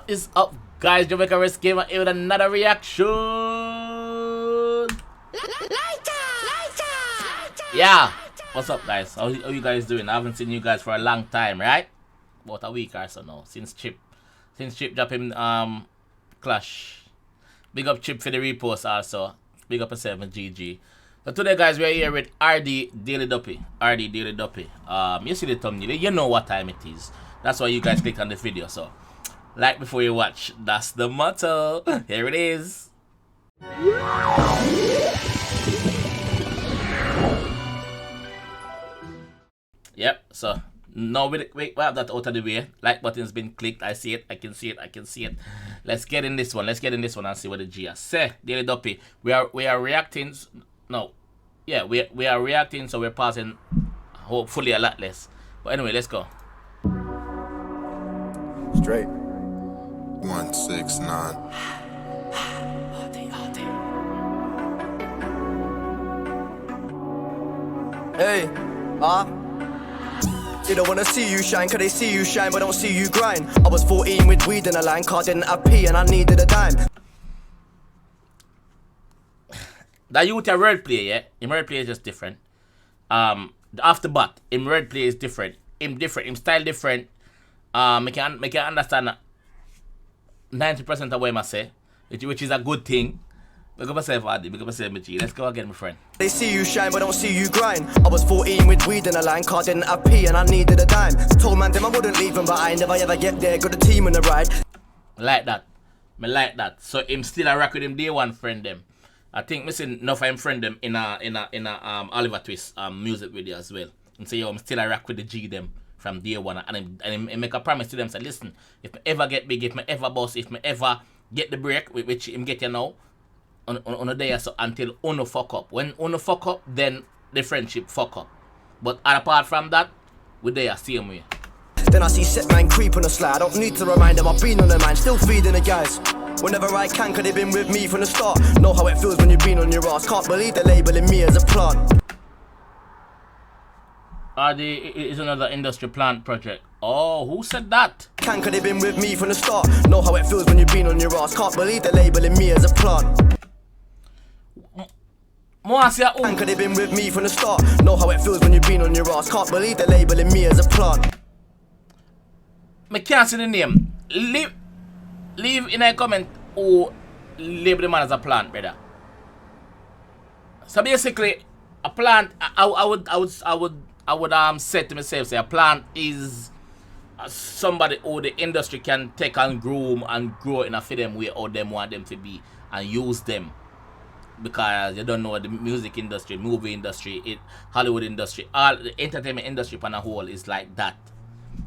is up, guys? Jamaica Risk Gamer here with another reaction. Yeah, what's up, guys? How you guys doing? I haven't seen you guys for a long time, right? About a week or so now, since Chip dropped him Clash. Big up Chip for the repost also. Big up yourself and GG. So today, guys, we're here with RD Daily Duppy. RD Daily Duppy. You see the thumbnail, you know what time it is. That's why you guys click on the video. So like before you watch, that's the motto. Here it is. Yep, so now we have that out of the way. Like button's been clicked. I see it, I can see it. Let's get in this one. and see what the G has say. Daily Duppy. We are reacting. No. Yeah, we are reacting, so we're passing hopefully a lot less. But anyway, let's go. Straight. 169. Hey, they don't wanna see you shine, cause they see you shine, but don't see you grind. I was 14 with weed in a line, car didn't have P and I needed a dime. That youth a wordplay, yeah? Him wordplay is just different. The afterbat, him wordplay is different. Him style different. Make you understand 90% of what I say, which is a good thing. Big up yourself, Adi. Big up yourself, Michi. Let's go again, my friend. They see you shine, but don't see you grind. I was 14 with weed in a line, car didn't have P and I needed a dime. Told man them I wouldn't leave him, but I never ever get there. Got a team in the ride. Like that. Me like that. So him still a rock with him day one friend them. I think me see enough of him friend them in a Oliver Twist music video as well. And say yo, I'm still a rock with the G them from day one, and him make a promise to them, say listen, if me ever get big, if me ever boss, if me ever get the break, which him get you now, on a day or so, until uno fuck up. When uno fuck up, then the friendship fuck up. But apart from that, we there same way. Then I see set man creep on the slide. I don't need to remind them I've been on the mind, still feeding the guys. Whenever I can, cause they've been with me from the start. Know how it feels when you've been on your ass. Can't believe they're labeling me as a plant. RD is another industry plant project. Oh, who said that? Can cause they've been with me from the start. Know how it feels when you've been on your ass. Can't believe they're labeling me as a plant. Can cause they've been with me from the start. Know how it feels when you've been on your ass. Can't believe they're labeling me as a plant. I can't see the name. Leave in a comment or label the man as a plant, brother. So basically, a plant. I would say to myself, say a plant is somebody who the industry can take and groom and grow in a for them way or them want them to be and use them, because you don't know the music industry, movie industry, Hollywood industry, all the entertainment industry on a whole is like that.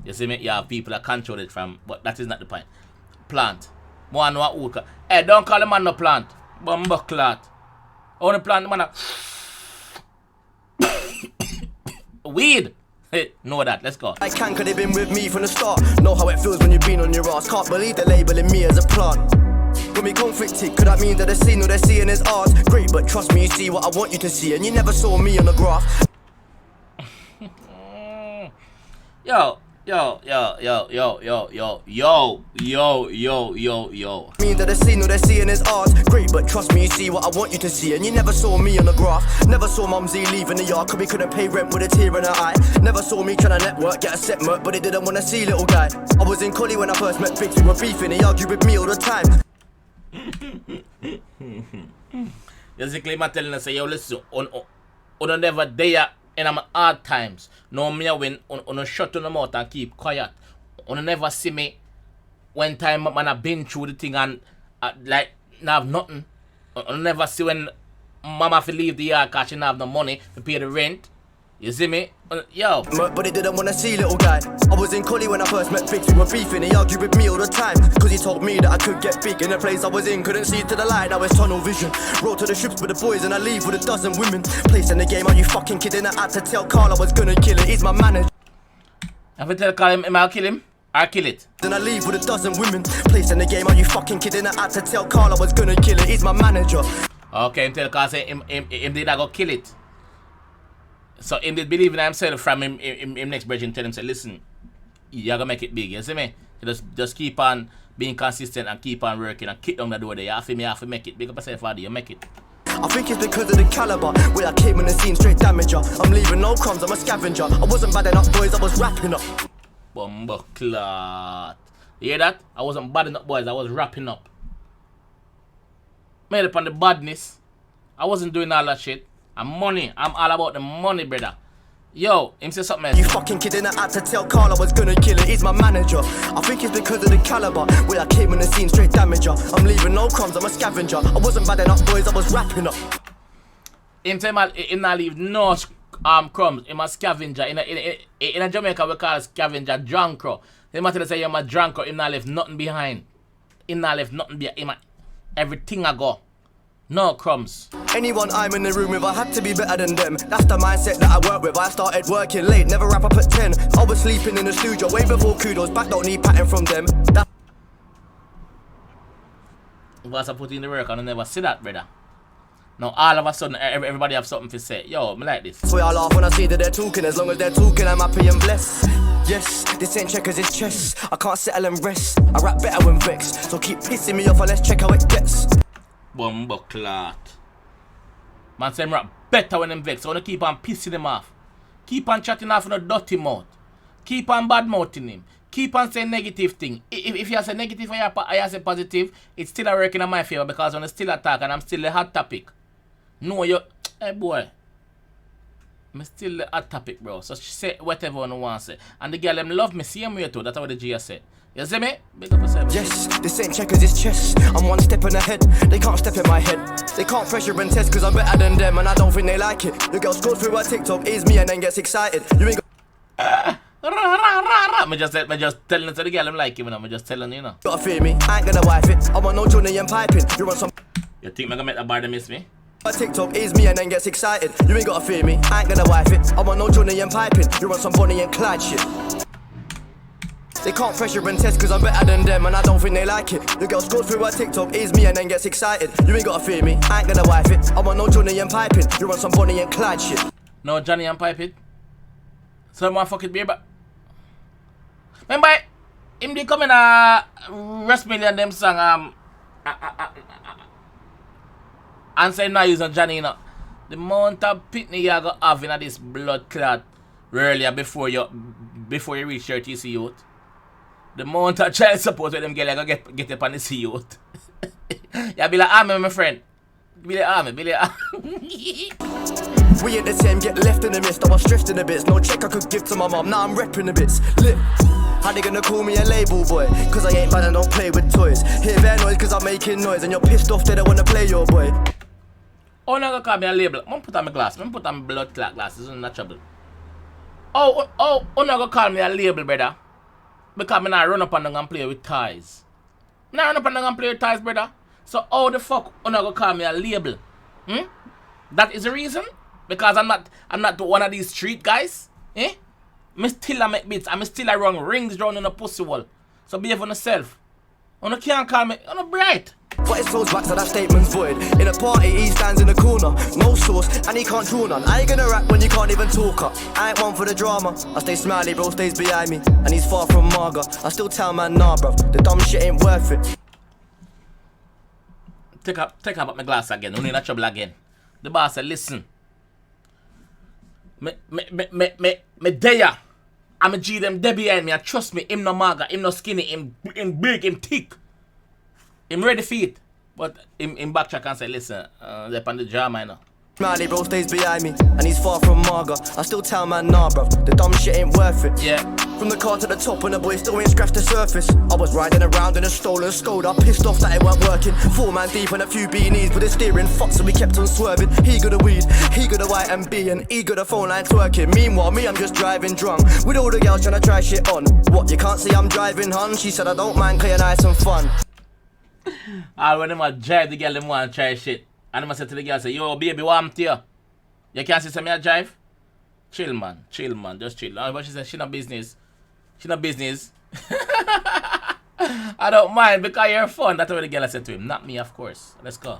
You see me? You have people that control it from, but that is not the point. Plant. One know who. Hey, don't call the man no plant. Bumbo clot. Only plant the man weed. Hey, know that. Let's go. I can cause they've been with me from the start. Know how it feels when you've been on your ass. Can't believe they're labeling me as a plant. When we conflicted, could that mean that they're seeing what they're seeing is ours? Great, but trust me, you see what I want you to see, and you never saw me on the graph. Yo. Mean that they're seeing what they're seeing is ours. Great, but trust me, you see what I want you to see, and you never saw me on the graph. Never saw Mumsy leaving the yard, cause we couldn't pay rent with a tear in her eye. Never saw me trying to network, get a set merc, but they didn't want to see little guy. I was in Collie when I first met Biggs, we were beefing, he argued with me all the time. Basically, I'm telling us, yo, listen, on never there in my hard times. No me when on shut on the mouth and keep quiet. On never see me when time man I been through the thing and like now have nothing. On never see when mama have to leave the yard cause she not have no money to pay the rent. You see me? Yo. But they didn't want to see little guy. I was in Collie when I first met Biggs, we were beefing, he argued with me all the time. Cause he told me that I could get big in the place I was in, couldn't see to the light, now it's tunnel vision. Roll to the ships with the boys and I leave with a dozen women. Place in the game, are you fucking kidding? I had to tell Carl I was gonna kill it, he's my manager. Have to tell Carl him I'll kill him? I'll kill it. Then I leave with a dozen women. Place in the game, are you fucking kidding? I had to tell Carl I was gonna kill it, he's my manager. Okay, him tell Carl say him did I go kill it. So him did believe in himself from him next bridge and tell him say listen, you're gonna make it big, you see me? Just keep on being consistent and keep on working and kick down the door there. You have to make it. Big up yourself, Adi, you make it. I think it's because of the caliber. Where I came in the scene, straight damager. I'm leaving no crumbs, I'm a scavenger. I wasn't bad enough, boys, I was wrapping up. Bumbleclot. You hear that? I wasn't bad enough, boys, I was wrapping up. Made up on the badness. I wasn't doing all that shit. And money. I'm all about the money, brother. Yo, him say something else. You fucking kidding, I had to tell Carl I was gonna kill it, he's my manager. I think it's because of the caliber. Where I came in the scene, straight damager. I'm leaving no crumbs, I'm a scavenger. I wasn't bad enough, boys, I was wrapping up. Him say him not leave no crumbs. Him a scavenger. In Jamaica we call it scavenger drunker. They matter say you're a drunker, him not left nothing behind. Him not left nothing behind. Everything I go. No crumbs. Anyone I'm in the room with, I had to be better than them. That's the mindset that I work with. I started working late, never wrap up at 10. I was sleeping in the studio way before kudos. Back don't need pattern from them. Once I put in the work, I never see that, brother. Now all of a sudden, everybody have something to say. Yo, me like this. So I laugh when I see that they're talking. As long as they're talking, I'm happy and blessed. Yes, this ain't checkers, it's chess. I can't settle and rest. I rap better when vexed. So keep pissing me off and let's check how it gets. Bumbleclot. Man say rap better when them vex. So I wanna keep on pissing them off. Keep on chatting off in a dirty mouth. Keep on bad mouthing him. Keep on saying negative thing. If you say negative and I say positive, it's still a working in my favor because when I still attack and I'm still the hot topic. No, you, hey boy. I'm still the hot topic, bro. So she say whatever one wants to say. And the girl them love me same way too. That's what the G said. You see me? Big up yourself. Yes, this ain't checkers, it's chess. I'm one step in ahead. They can't step in my head. They can't pressure and test because I'm better than them and I don't think they like it. The girl scrolls through her TikTok, is me and then gets excited. You ain't got Me just telling it to the girl I'm like him, I'm just telling you, Gotta fear me, I ain't gonna wife it. I want no Johnny and piping. You want some. You think I'm gonna make the bar to miss me? TikTok is me and then gets excited. You ain't gotta fear me, I ain't gonna wife it. I want no Johnny and piping. You want some Bonnie and Clyde shit. They can't pressure and test because I'm better than them and I don't think they like it. The girl scrolls through her TikTok, is me and then gets excited. You ain't gotta fear me, I ain't gonna wife it. I want no Johnny and piping. You want some Bonnie and Clyde shit. No Johnny and piping? So I'm gonna fuck it, baby. Remember, him they come in Rest Million them song and say now using Johnny, you know. The amount of pitney you go have in this blood clot earlier before you reach your TC youth. The amount of child support with them girl you go get up on the C youth. You be like army, my friend. Be like army. We ain't the same, get left in the mist. I was stressed in the bits. No check I could give to my mom, now I'm repping the bits. Lit. How they gonna call me a label boy? Cause I ain't bad and don't play with toys. Hear their noise cause I'm making noise. And you're pissed off they don't wanna play your boy. Oh, now gonna call me a label. I'm gonna put on my glass. I'm gonna put on my blood clot glasses. It's not trouble. Oh, now gonna call me a label, brother. Because I'm not run up and down and play with toys. I'm not run up and down and play with toys, brother. So how the fuck you not gonna call me a label? That is the reason? Because I'm not one of these street guys. Me still a make beats. I'm still a run rings round in a pussy wall. So behave on yourself. You can't call me. You're not bright. But it's close back so that statement's void. In a party he stands in the corner. No sauce and he can't draw none. I ain't gonna rap when you can't even talk up. I ain't one for the drama. I stay smiley, bro stays behind me. And he's far from Marga. I still tell man nah bruv. The dumb shit ain't worth it. Take up my glass again. You need a trouble again. The boss said, listen. Me there. I'm a G them there behind me and trust me, him no maga, him no skinny, him big, him thick. Him ready for it. But him backtrack and say, listen, they're on the drama, you know. Smiley bro stays behind me, and he's far from Marga. I still tell man nah bruv, the dumb shit ain't worth it. Yeah. From the car to the top and the boy still ain't scratched the surface. I was riding around in a stolen Skoda, pissed off that it weren't working. 4 man deep and a few beanies, with the steering fucked so we kept on swerving. He got a weed, he got a white and B, and he got a phone line twerking. Meanwhile me I'm just driving drunk, with all the girls trying to try shit on. What, you can't see I'm driving hun? She said I don't mind cause you're nice and fun. When them a drive, the girl them want to try shit. And I said to the girl, say, yo baby, what happened to you? You can't see me a drive? Chill man, just chill. But she said she not business. I don't mind because you're fun. That's what the girl said to him. Not me, of course. Let's go.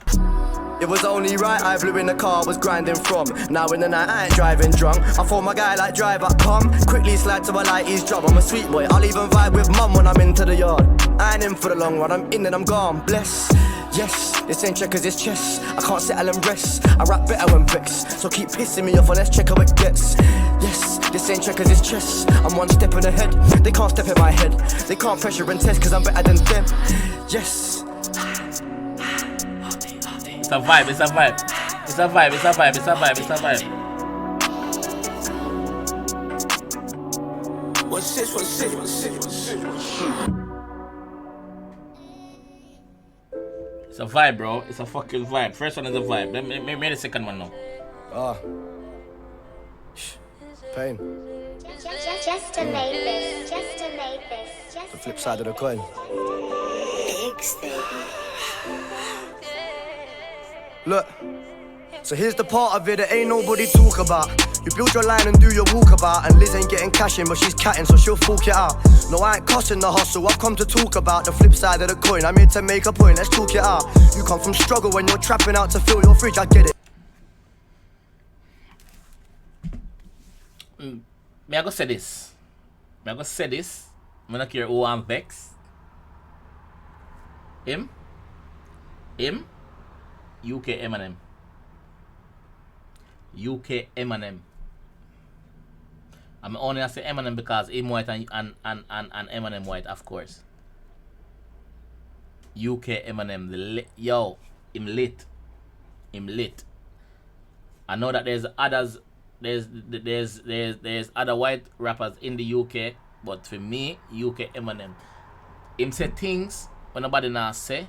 It was only right I blew in the car, was grinding from. Now in the night I ain't driving drunk. I phone my guy like driver, come. Quickly slide to a light, he's job. I'm a sweet boy, I'll even vibe with mum when I'm into the yard. I ain't in for the long run, I'm in and I'm gone, bless. Yes, this ain't checkers, it's chess. I can't settle and rest. I rap better when vexed, so keep pissing me off and let's check how it gets. Yes, this ain't checkers, it's chess. I'm one step in ahead. They can't step in my head. They can't pressure and test cause I'm better than them. Yes. It's a vibe, it's a vibe. It's a vibe, it's a vibe, it's a vibe, it's a vibe. What's this, what's this, what's this, what's this? It's a vibe, bro. It's a fucking vibe. First one is a vibe. Let me the second one now. Pain. Just to make this, just to make this, just The flip side of the coin. Look, so here's the part of it that ain't nobody talk about. You build your line and do your walkabout, and Liz ain't getting cash in, but she's catting, so she'll fork it out. No, I ain't cussing the hustle, I've come to talk about the flip side of the coin. I'm here to make a point, let's talk it out. You come from struggle when you're trapping out to fill your fridge, I get it. Me I go say this. I'm not care who I'm vex. Him, UK Eminem. UK Eminem. I'm only say Eminem because him white and Eminem white, of course. UK Eminem, yo, him lit. I know that there's others. There's other white rappers in the UK, but for me, UK Eminem. Him say things when nobody now say.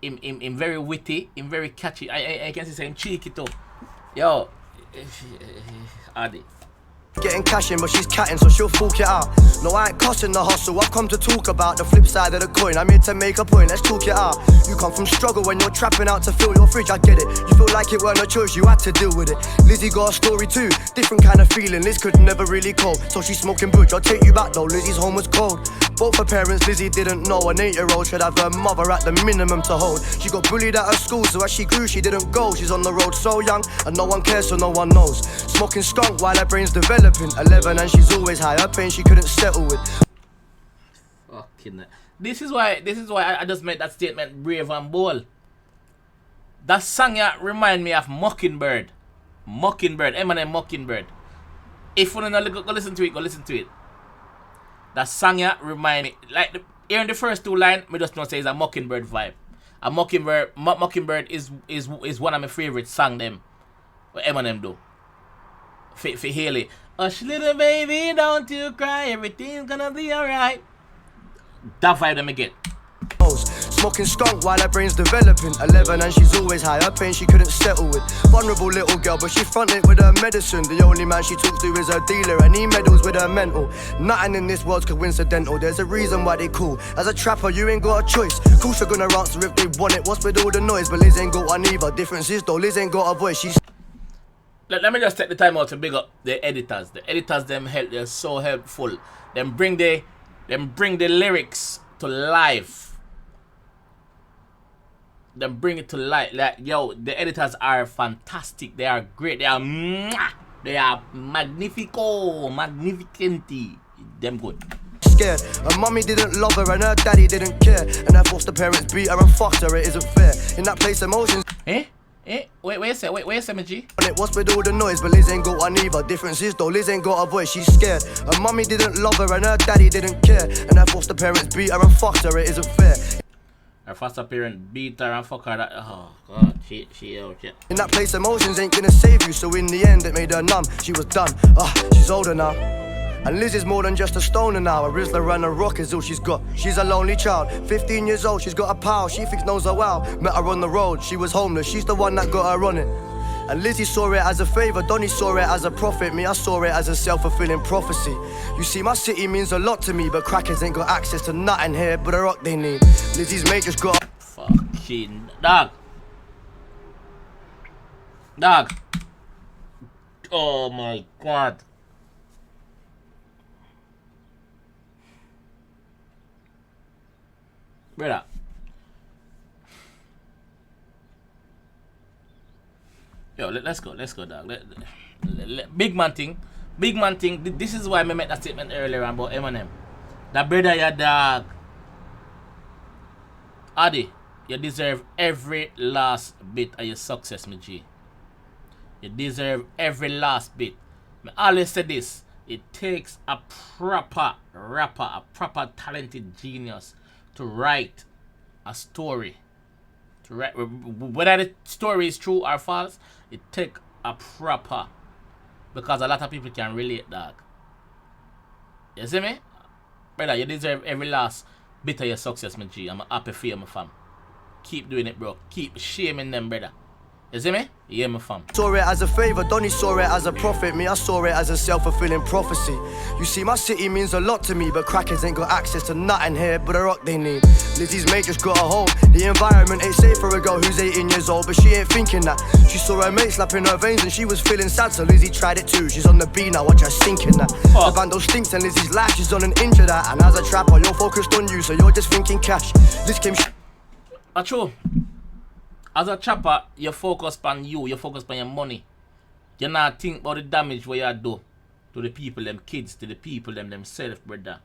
Him very witty, him very catchy. I can say him cheeky too. Yo, Adi. Getting cash in, but she's catting, so she'll fork it out. No, I ain't cussing the hustle, I've come to talk about the flip side of the coin. I'm here to make a point, let's talk it out. You come from struggle when you're trapping out to fill your fridge, I get it. You feel like it weren't a choice, you had to deal with it. Lizzie got a story too, different kind of feeling. Liz could never really cope, so she's smoking butch. I'll take you back though, Lizzie's home was cold. Both her parents, Lizzie didn't know. An 8-year-old should have her mother at the minimum to hold. She got bullied at her school, so as she grew, she didn't go. She's on the road so young, and no one cares, so no one knows. Smoking skunk while her brain's developing. 11 and she's always high. Her pain she couldn't settle with. Fucking. This is why I just made that statement, brave and bold. That song yeah, remind me of Mockingbird. Eminem Mockingbird. If you don't know, go listen to it. That song yeah, remind me, like hearing the first two lines, me just not say it's a Mockingbird vibe. A Mockingbird is one of my favorite songs them. What Eminem do. For Haley. Hush little baby, don't you cry, everything's gonna be alright. That vibe them get. Smoking skunk while her brain's developing. 11 and she's always high. Her pain she couldn't settle with. Vulnerable little girl, but she fronted with her medicine. The only man she talks to is her dealer, and he meddles with her mental. Nothing in this world's coincidental. There's a reason why they cool. As a trapper, you ain't got a choice. Course you're gonna answer if they want it. What's with all the noise? But Liz ain't got one either. Difference is though, Liz ain't got a voice. She's. Let me just take the time out to big up the editors. The editors they're so helpful. Them bring the lyrics to life. Them bring it to life. Like yo, the editors are fantastic. They are great. They are magnificanti. Them good. Scared. Her mummy didn't love her and her daddy didn't care. And her foster parents beat her and fucked her. It isn't fair. In that place, emotions. Wait a second, G. It was with all the noise, but Liz ain't got one either. Difference is though, Liz ain't got a voice, she's scared. Her mummy didn't love her and her daddy didn't care. And her foster parents beat her and fucked her, it isn't fair. Her foster parent beat her and fuck her. Oh god, she out yet. In that place, emotions ain't gonna save you, so in the end it made her numb. She was done. She's older now. And Liz is more than just a stoner now. A Rizzler and a rock is all she's got. She's a lonely child, 15 years old, she's got a pal. She thinks knows her well. Met her on the road, she was homeless. She's the one that got her on it. And Lizzie saw it as a favor, Donnie saw it as a prophet. Me, I saw it as a self-fulfilling prophecy. You see, my city means a lot to me, but crackers ain't got access to nothing here but a rock they need. Lizzie's mate just got a fucking dog. Oh my god. Brother, Yo, let's go, dog. Big man thing. Big man thing. This is why I made that statement earlier about Eminem. That brother, ya dog. Adi, you deserve every last bit of your success, my G. You deserve every last bit. I always say this. It takes a proper rapper, a proper talented genius to write a story. To write, whether the story is true or false, it takes a proper. Because a lot of people can relate, dog. You see me? Brother, you deserve every last bit of your success, my G. I'm happy for you, my fam. Keep doing it, bro. Keep shaming them, brother. You see me? Yeah, my fam. Saw it as a favor, Donny saw it as a prophet. Me, I saw it as a self-fulfilling prophecy. You see, my city means a lot to me, but crackers ain't got access to nothing here but a rock they need. Lizzie's mate just got a home. The environment ain't safe for a girl who's 18 years old, but she ain't thinking that. She saw her mate slapping her veins and she was feeling sad, so Lizzie tried it too. She's on the beat now, watch her sinking that. The bando stinks and Lizzie's life, she's on an injured that. And as a trapper, you're focused on you, so you're just thinking cash. This came True. As a chopper, you focus on you focus on your money. You not think about the damage what you do to the people, them kids, to the people, themselves, brother.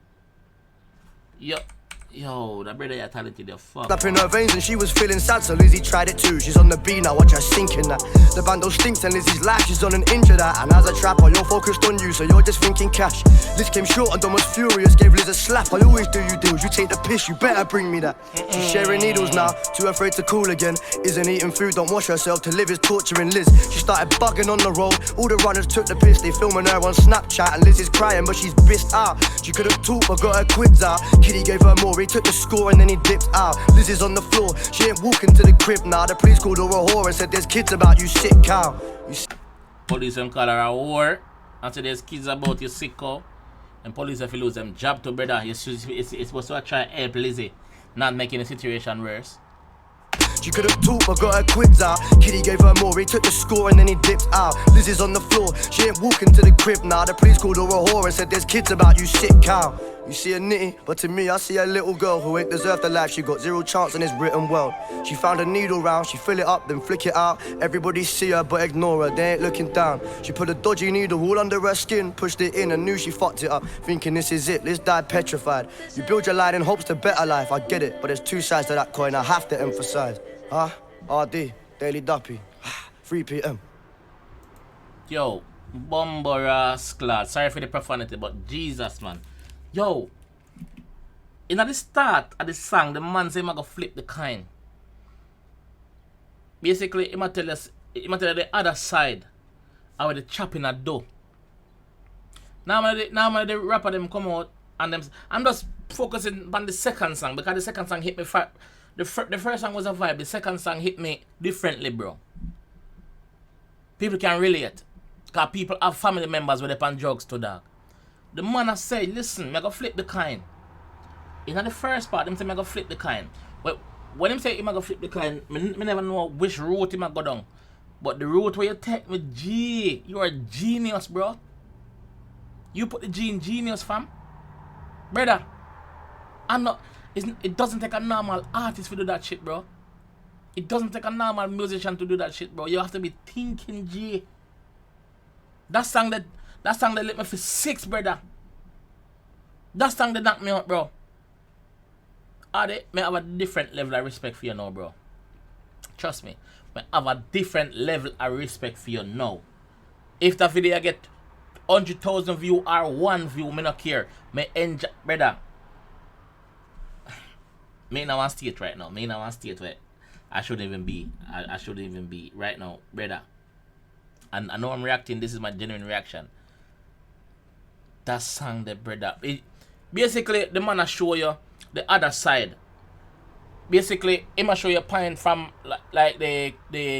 Yo, that brother, you're talented, you're fuck. Slapping her veins and she was feeling sad, so Lizzie tried it too. She's on the beat now, watch her sinking that. The bando stinks and Lizzie's life, she's on an injured that. And as a trapper, you're focused on you, so you're just thinking cash. Liz came short and Dom was furious, gave Liz a slap. I always do you deals, you take the piss, you better bring me that. She's sharing needles now, too afraid to cool again. Isn't eating food, don't wash herself, to live is torturing Liz. She started bugging on the road, all the runners took the piss. They filming her on Snapchat and Liz is crying, but she's pissed out. She couldn't talk but got her quids out. Kitty gave her more, he took the score and then he dipped out. Liz is on the floor, she ain't walking to the crib now. The police called her a whore and said there's kids about you, sick cow. Police them call her a whore and say there's kids about you, sick cow. And police have to lose them job to brother. It's supposed to try to help Lizzie, not making the situation worse. She couldn't talk but got her quids out. Kitty gave her more, he took the score and then he dipped out. Liz is on the floor, she ain't walking to the crib now. The police called her a whore and said there's kids about you, sick cow. You see a nitty, but to me I see a little girl who ain't deserved the life she got. Zero chance in this written world. She found a needle round, she fill it up then flick it out. Everybody see her but ignore her, they ain't looking down. She put a dodgy needle all under her skin, pushed it in and knew she fucked it up. Thinking this is it, Liz died petrified. You build your life in hopes to better life, I get it. But there's two sides to that coin I have to emphasize. RD, Daily Duppy, 3 PM. Yo, Bumbaras clad. Sorry for the profanity, but Jesus, man. Yo, in the start of the song, the man say I'm gonna flip the coin. Basically, he might tell the other side how the chopping a dough. Now the rapper them come out and them. I'm just focusing on the second song because the second song hit me. The first song was a vibe. The second song hit me differently, bro. People can relate. Because people have family members with on drugs to dog. The man I say, listen, I'm going to flip the coin. In the first part, them say I'm going to flip the coin. But when him say I'm going to flip the coin, I never know which route him go down. But the route where you take me, G, you are a genius, bro. You put the G in genius, fam. Brother, I'm not... It doesn't take a normal artist to do that shit, bro. It doesn't take a normal musician to do that shit, bro. You have to be thinking, G. That song that let me feel 6, brother. That song that knocked me out, bro. I have a different level of respect for you now, bro. Trust me. I have a different level of respect for you now. If that video get 100,000 views or 1 view, me not care. Me enjoy, brother. Me in one state right now. Me in one state where I shouldn't even be. I shouldn't even be right now, brother. And I know I'm reacting. This is my genuine reaction. That song, the brother. Basically, the man I show you the other side. Basically, he must show you a point from like the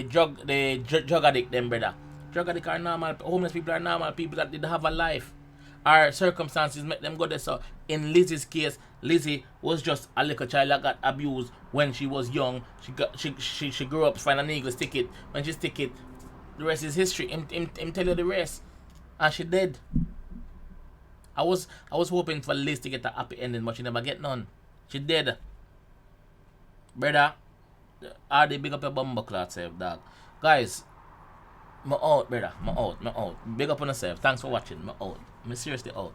drug addict, them brother. Drug addict are normal. Homeless people are normal people that did have a life. Our circumstances make them go there. So in Lizzie's case, Lizzie was just a little child that got abused when she was young. She grew up to find an Eagles ticket. When she stick it, the rest is history. Him tell you the rest. And she did. I was hoping for Liz to get a happy ending, but she never get none. She did. Brother, are they big up your bumper cloth, dog? Guys, Me out, brother. Me out. Big up on yourself. Thanks for watching. Me out. Me seriously out.